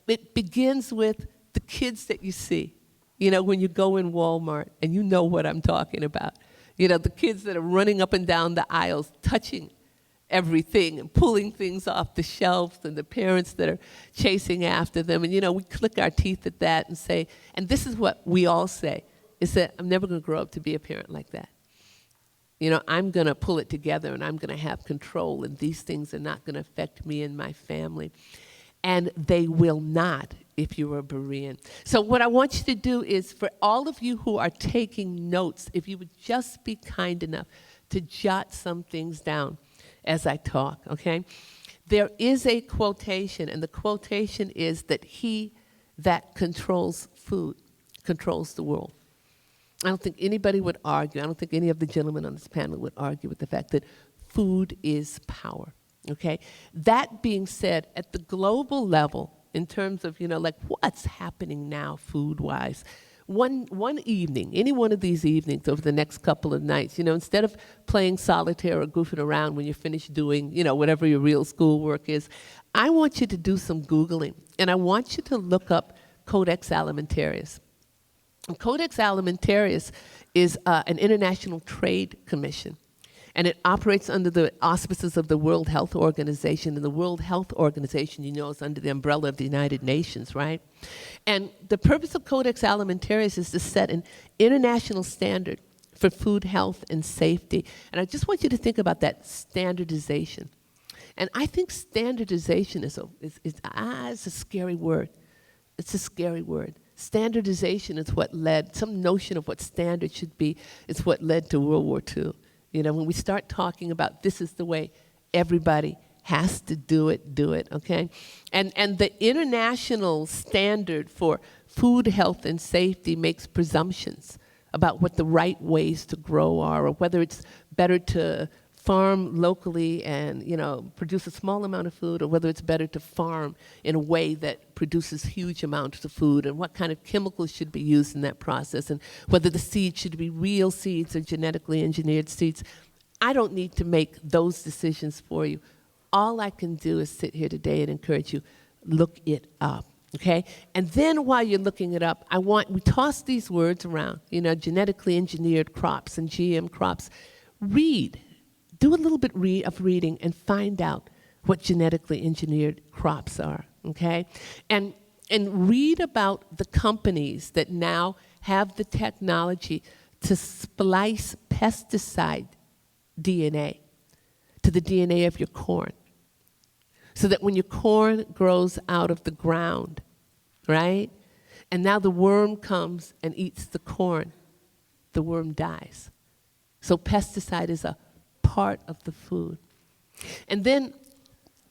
It begins with the kids that you see, when you go in Walmart, and you know what I'm talking about. The kids that are running up and down the aisles, touching everything and pulling things off the shelves, and the parents that are chasing after them. And, we click our teeth at that and say, and this is what we all say, is that I'm never going to grow up to be a parent like that. I'm going to pull it together, and I'm going to have control, and these things are not going to affect me and my family. And they will not if you're a Berean. So what I want you to do is, for all of you who are taking notes, if you would just be kind enough to jot some things down as I talk, okay? There is a quotation, and the quotation is that he that controls food controls the world. I don't think anybody would argue, I don't think any of the gentlemen on this panel would argue with the fact that food is power, okay? That being said, at the global level, in terms of, what's happening now food-wise, one evening, any one of these evenings over the next couple of nights, instead of playing solitaire or goofing around when you're finished doing, whatever your real schoolwork is, I want you to do some Googling, and I want you to look up Codex Alimentarius. And Codex Alimentarius is an international trade commission, and it operates under the auspices of the World Health Organization, and the World Health Organization, is under the umbrella of the United Nations, right? And the purpose of Codex Alimentarius is to set an international standard for food health and safety. And I just want you to think about that standardization. And I think standardization is a scary word. It's a scary word. Standardization is what led, some notion of what standard should be, is what led to World War II. When we start talking about this is the way everybody has to do it, okay? And the international standard for food health and safety makes presumptions about what the right ways to grow are, or whether it's better to farm locally and, produce a small amount of food, or whether it's better to farm in a way that produces huge amounts of food, and what kind of chemicals should be used in that process, and whether the seeds should be real seeds or genetically engineered seeds. I don't need to make those decisions for you. All I can do is sit here today and encourage you, look it up, okay? And then while you're looking it up, we toss these words around, genetically engineered crops and GM crops. Read. Do a little bit of reading and find out what genetically engineered crops are, okay? And read about the companies that now have the technology to splice pesticide DNA to the DNA of your corn, so that when your corn grows out of the ground, right? And now the worm comes and eats the corn, the worm dies. So pesticide is a part of the food. And then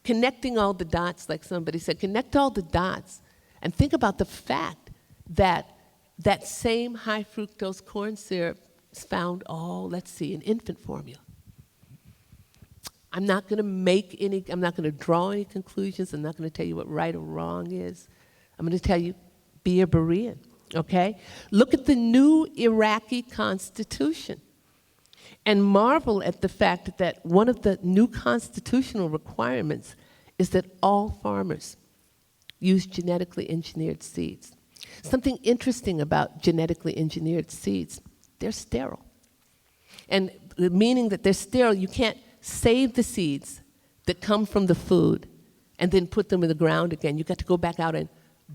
connecting all the dots, like somebody said, connect all the dots and think about the fact that that same high fructose corn syrup is found in infant formula. I'm not going to draw any conclusions. I'm not going to tell you what right or wrong is. I'm going to tell you, be a Berean, okay? Look at the new Iraqi constitution and marvel at the fact that one of the new constitutional requirements is that all farmers use genetically engineered seeds. Something interesting about genetically engineered seeds, they're sterile. And meaning that they're sterile, you can't save the seeds that come from the food and then put them in the ground again. You got to go back out and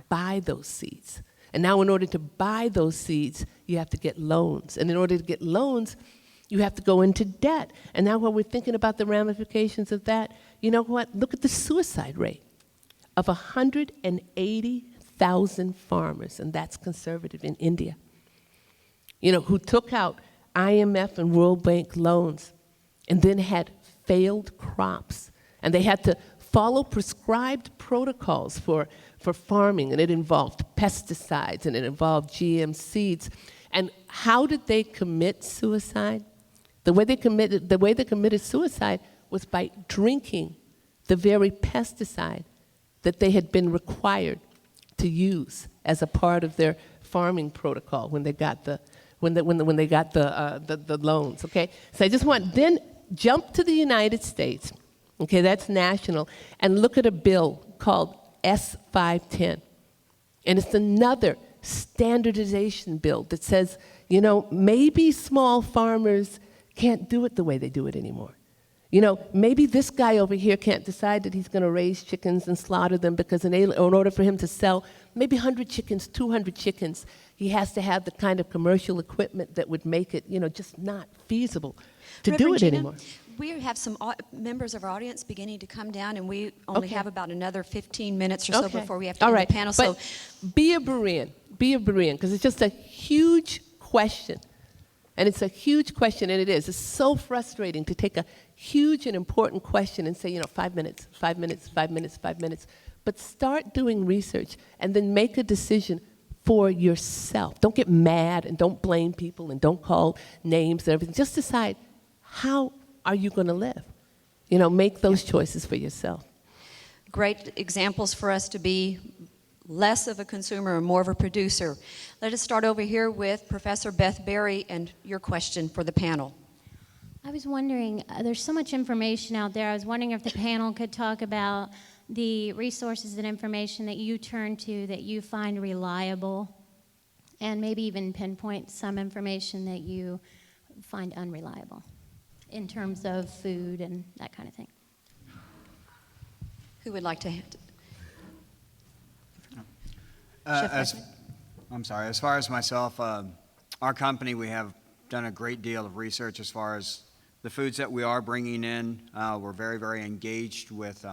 buy those seeds. And now in order to buy those seeds, you have to get loans. And in order to get loans, you have to go into debt. And now while we're thinking about the ramifications of that, you know what? Look at the suicide rate of 180,000 farmers, and that's conservative in India, who took out IMF and World Bank loans and then had failed crops. And they had to follow prescribed protocols for farming, and it involved pesticides, and it involved GM seeds. And how did they commit suicide? The way they committed suicide was by drinking the very pesticide that they had been required to use as a part of their farming protocol when they got the loans. Okay, so I just want then jump to the United States. Okay, that's national, and look at a bill called S510. And it's another standardization bill that says, you know, maybe small farmers can't do it the way they do it anymore. You know, maybe this guy over here can't decide that he's going to raise chickens and slaughter them because in order for him to sell maybe 100 chickens, 200 chickens, he has to have the kind of commercial equipment that would make it, you know, just not feasible to do it Gina, anymore. We have some members of our audience beginning to come down, and we only have about another 15 minutes or so before we have to end the panel. But be a Berean, because it's just a huge question. And it's a huge question, and it is. It's so frustrating to take a huge and important question and say, you know, 5 minutes, 5 minutes, 5 minutes, 5 minutes. But start doing research and then make a decision for yourself. Don't get mad and don't blame people and don't call names and everything. Just decide, how are you going to live? You know, make those choices for yourself. Great examples for us to be less of a consumer and more of a producer. Let us start over here with Professor Beth Berry and your question for the panel. I was wondering, there's so much information out there. I was wondering if the panel could talk about the resources and information that you turn to that you find reliable, and maybe even pinpoint some information that you find unreliable in terms of food and that kind of thing. Who would like to? I'm sorry. As far as myself, our company, we have done a great deal of research as far as the foods that we are bringing in. We're very, very engaged with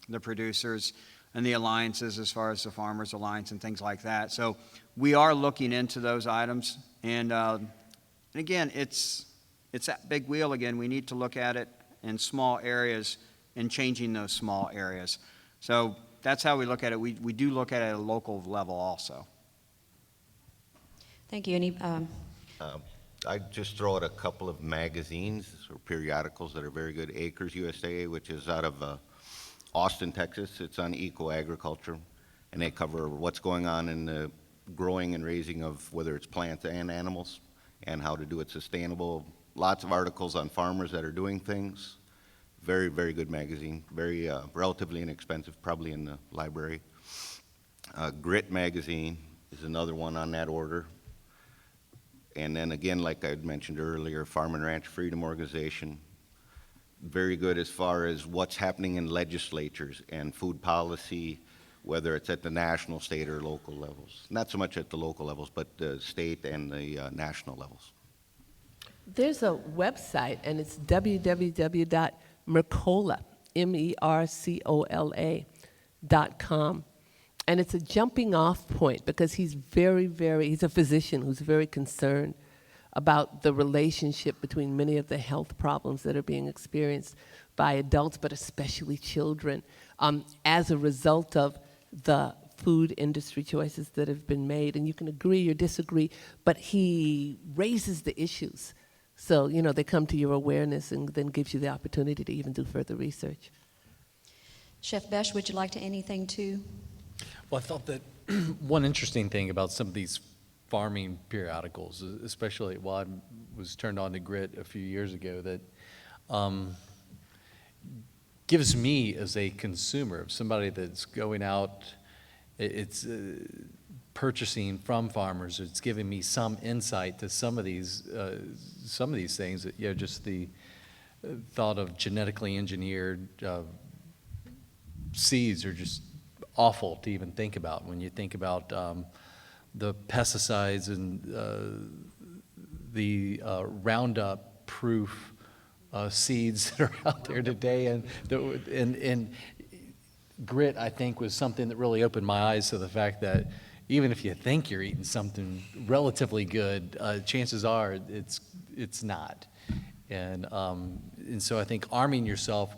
the producers and the alliances as far as the Farmers Alliance and things like that. So we are looking into those items. And again, it's that big wheel again. We need to look at it in small areas and changing those small areas. So that's how we look at it. We do look at it at a local level also. Thank you. Any? I'd just throw out a couple of magazines or periodicals that are very good. Acres USA, which is out of Austin, Texas. It's on eco-agriculture, and they cover what's going on in the growing and raising of whether it's plants and animals and how to do it sustainable. Lots of articles on farmers that are doing things. Very, very good magazine. Very relatively inexpensive, probably in the library. Grit magazine is another one on that order. And then again, like I had mentioned earlier, Farm and Ranch Freedom Organization. Very good as far as what's happening in legislatures and food policy, whether it's at the national, state, or local levels. Not so much at the local levels, but the state and the national levels. There's a website, and it's www.mercola, MERCOLA.com. And it's a jumping off point because he's he's a physician who's very concerned about the relationship between many of the health problems that are being experienced by adults, but especially children, as a result of the food industry choices that have been made. And you can agree or disagree, but he raises the issues. So, you know, they come to your awareness and then gives you the opportunity to even do further research. Chef Besh, would you like to add anything to? Well, I thought that one interesting thing about some of these farming periodicals, especially while I was turned on to Grit a few years ago, that gives me as a consumer, somebody that's going out, it's purchasing from farmers, it's giving me some insight to some of these things. That, you know, just the thought of genetically engineered seeds are just awful to even think about when you think about the pesticides and the Roundup proof seeds that are out there today, and Grit, I think, was something that really opened my eyes to the fact that even if you think you're eating something relatively good, chances are it's not, and so I think arming yourself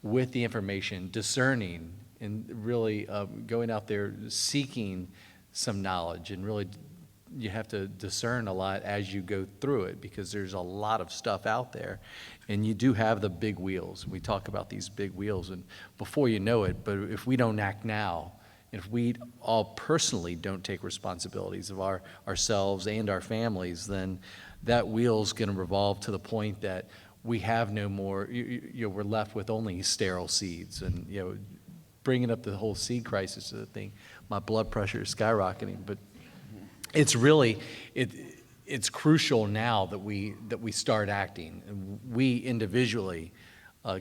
with the information, discerning, and really going out there seeking some knowledge, and really you have to discern a lot as you go through it, because there's a lot of stuff out there, and you do have the big wheels. We talk about these big wheels, and before you know it, but if we don't act now, if we all personally don't take responsibilities of ourselves and our families, then that wheel's going to revolve to the point that we have no more, we're left with only sterile seeds, and bringing up the whole seed crisis of the thing, my blood pressure is skyrocketing. But it's really, it's crucial now that we start acting. And we individually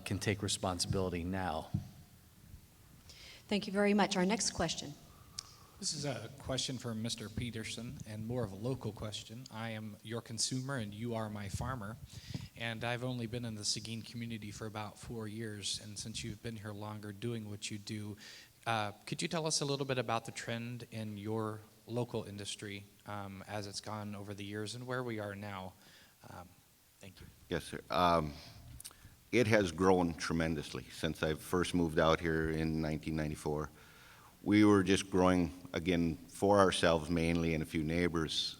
can take responsibility now. Thank you very much. Our next question. This is a question for Mr. Peterson, and more of a local question. I am your consumer and you are my farmer, and I've only been in the Seguin community for about 4 years, and since you've been here longer doing what you do, could you tell us a little bit about the trend in your local industry as it's gone over the years and where we are now? Thank you. Yes, sir. It has grown tremendously since I first moved out here in 1994. We were just growing, again, for ourselves mainly and a few neighbors.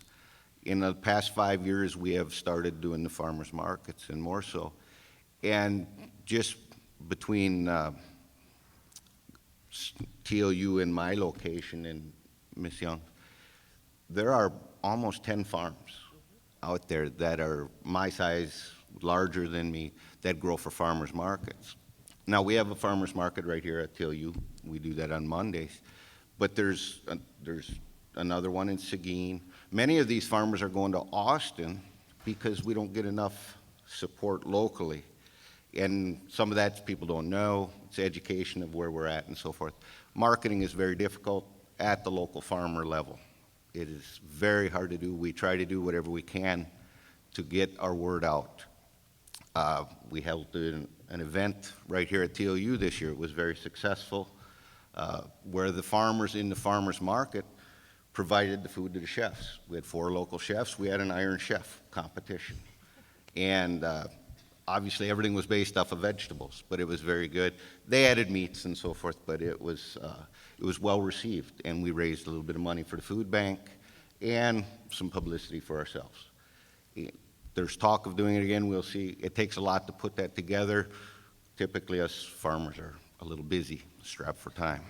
In the past 5 years, we have started doing the farmers markets and more so. And just between TOU and my location in Miss Young, there are almost 10 farms out there that are my size, larger than me, that grow for farmers markets. Now, we have a farmers market right here at TOU. We do that on Mondays. But there's another one in Seguin. Many of these farmers are going to Austin because we don't get enough support locally. And some of that people don't know. It's education of where we're at and so forth. Marketing is very difficult at the local farmer level. It is very hard to do. We try to do whatever we can to get our word out. We held an event right here at TOU this year. It was very successful, where the farmers in the farmers market provided the food to the chefs. We had 4 local chefs. We had an Iron Chef competition. And obviously everything was based off of vegetables, but it was very good. They added meats and so forth, but it was well received. And we raised a little bit of money for the food bank and some publicity for ourselves. There's talk of doing it again. We'll see. It takes a lot to put that together. Typically, us farmers are a little busy, strapped for time.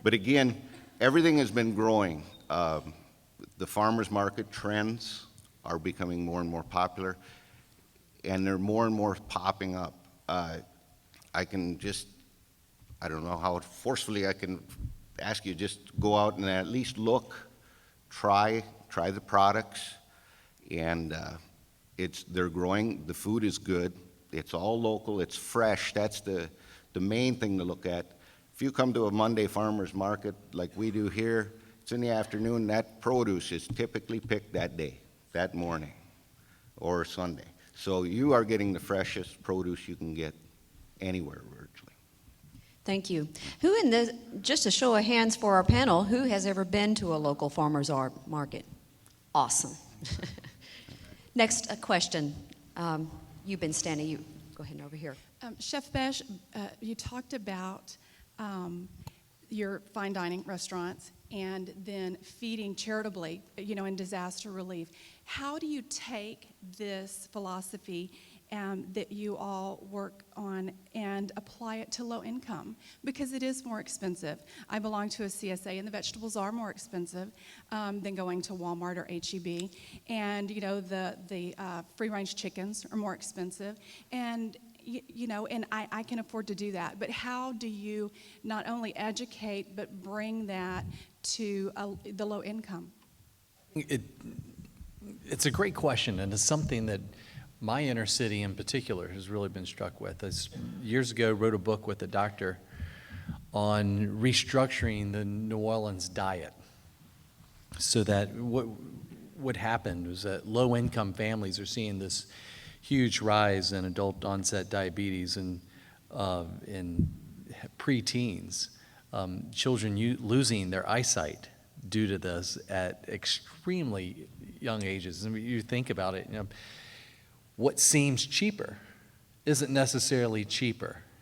But again, everything has been growing. The farmers market trends are becoming more and more popular, and they're more and more popping up. I don't know how forcefully I can ask you, just go out and at least look, try the products. And they're growing. The food is good. It's all local. It's fresh. That's the main thing to look at. If you come to a Monday farmers market like we do here, it's in the afternoon. That produce is typically picked that day, that morning, or Sunday. So you are getting the freshest produce you can get anywhere virtually. Thank you. Just a show of hands for our panel, who has ever been to a local farmer's market? Awesome. Next question. You've been standing. You go ahead and over here. Chef Besh, you talked about your fine dining restaurants and then feeding charitably, in disaster relief. How do you take this philosophy that you all work on and apply it to low income? Because it is more expensive. I belong to a CSA, and the vegetables are more expensive than going to Walmart or H-E-B. And, the free-range chickens are more expensive. And, and I can afford to do that. But how do you not only educate, but bring that to the low income? It's a great question, and it's something that my inner city in particular has really been struck with. I years ago wrote a book with a doctor on restructuring the New Orleans diet, so that what happened was that low-income families are seeing this huge rise in adult onset diabetes and in preteens, children losing their eyesight due to this at extremely young ages. I mean, you think about it, what seems cheaper isn't necessarily cheaper.